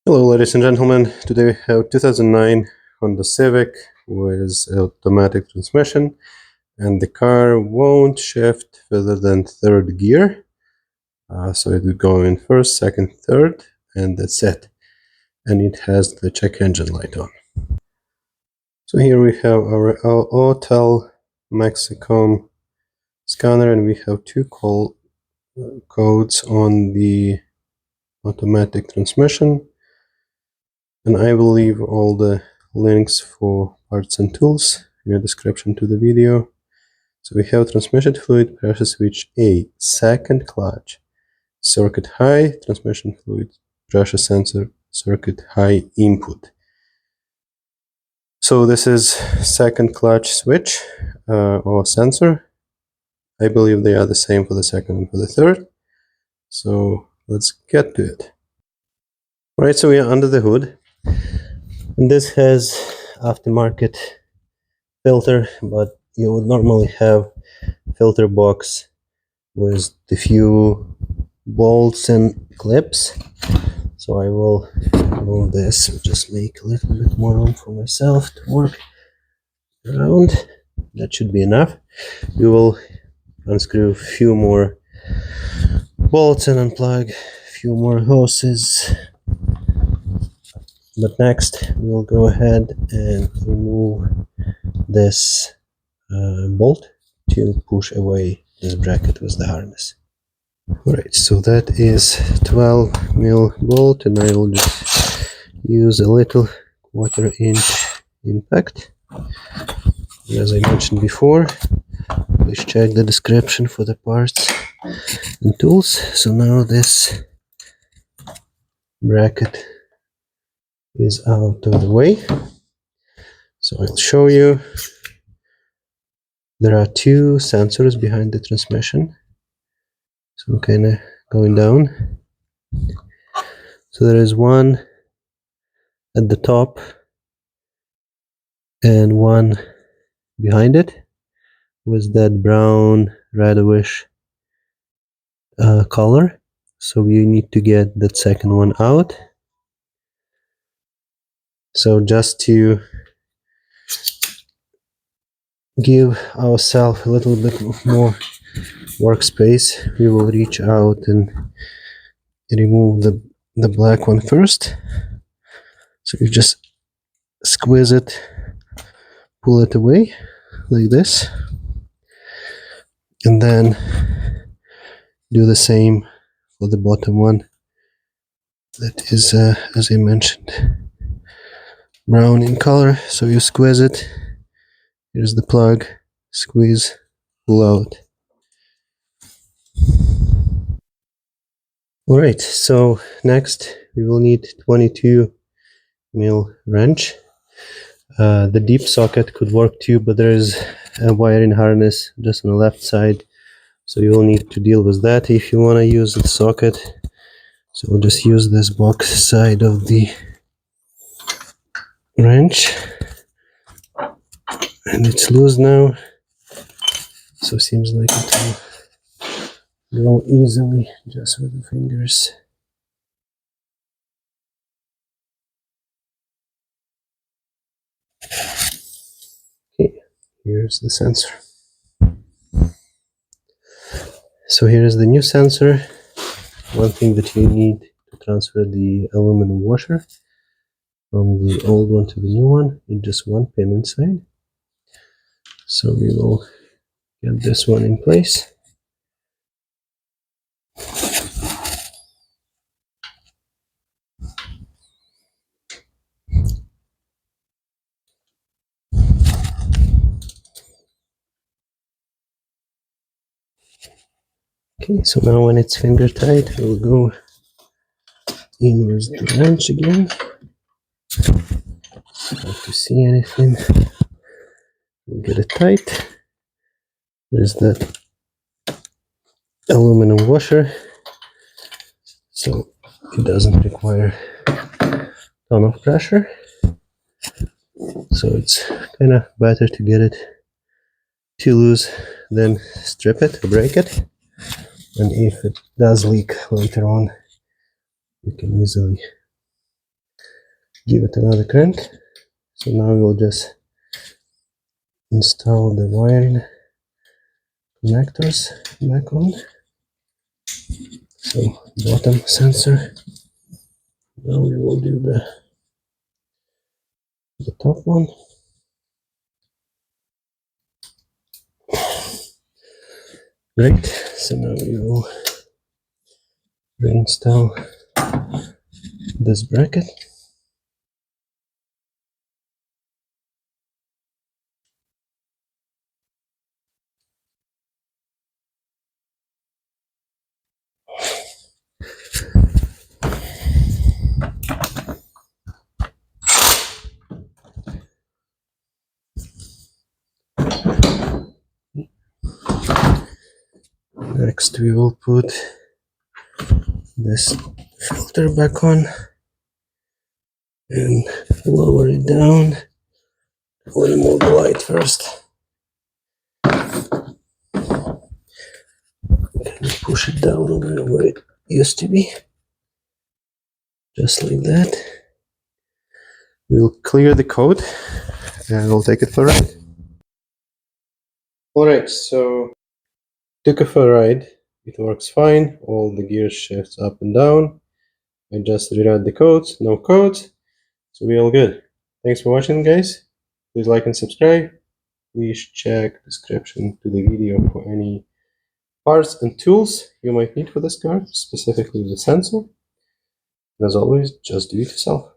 Hello ladies and gentlemen, today we have 2009 Honda Civic with automatic transmission, and the car won't shift further than third gear. So it will go in first, second, third, and that's it. And it has the check engine light on. So here we have our ANCEL Mexicom scanner, and we have two codes on the automatic transmission. And I will leave all the links for parts and tools in the description to the video. So we have transmission fluid pressure switch A, second clutch, circuit high, transmission fluid pressure sensor, circuit high input. So this is second clutch switch or sensor. I believe they are the same for the second and for the third. So let's get to it. Right, so we are under the hood. And this has aftermarket filter, but you would normally have filter box with the few bolts and clips. So I will remove this and just make a little bit more room for myself to work around. That should be enough. We will unscrew a few more bolts and unplug a few more hoses. But next we'll go ahead and remove this bolt to push away this bracket with the harness. Alright, so that is 12mm bolt, and I will just use a little 1/4" impact. As I mentioned before, please check the description for the parts and tools. So now this bracket is out of the way. So I'll show you. There are two sensors behind the transmission. So I'm kind of going down. So there is one at the top and one behind it with that brown reddish color. So we need to get that second one out. So just to give ourselves a little bit more workspace, we will reach out and remove the black one first. So you just squeeze it, pull it away like this, and then do the same for the bottom one. That is, as I mentioned, brown in color. So you squeeze it. Here's the plug, squeeze, pull out. Alright, so next we will need 22mm wrench. The deep socket could work too, but there is a wiring harness just on the left side, so you will need to deal with that if you want to use the socket. So we'll just use this box side of the wrench, and it's loose now, so it seems like it will go easily just with the fingers. Okay, here's the sensor. So here's the new sensor. One thing that you need to transfer the aluminum washer from the old one to the new one is just one pin inside. So we will get this one in place. Okay, so now when it's finger tight, we'll go in with the wrench again. Not to see anything. We'll get it tight. There's that aluminum washer, so it doesn't require a ton of pressure. So it's kind of better to get it too loose than strip it or break it. And if it does leak later on, you can easily give it another crank. So now we'll just install the wiring connectors back on. So bottom sensor. Now we will do the top one. Great. So now we will reinstall this bracket. Next we will put this filter back on and lower it down. We'll remove the light first. Push it down where it used to be. Just like that. We'll clear the code and we'll take it for a ride. Alright, so took it for a ride. It works fine. All the gear shifts up and down. I just reread the codes, no codes. So we're all good. Thanks for watching, guys. Please like and subscribe. Please check description to the video for any parts and tools you might need for this car, specifically the sensor. And as always, just do it yourself.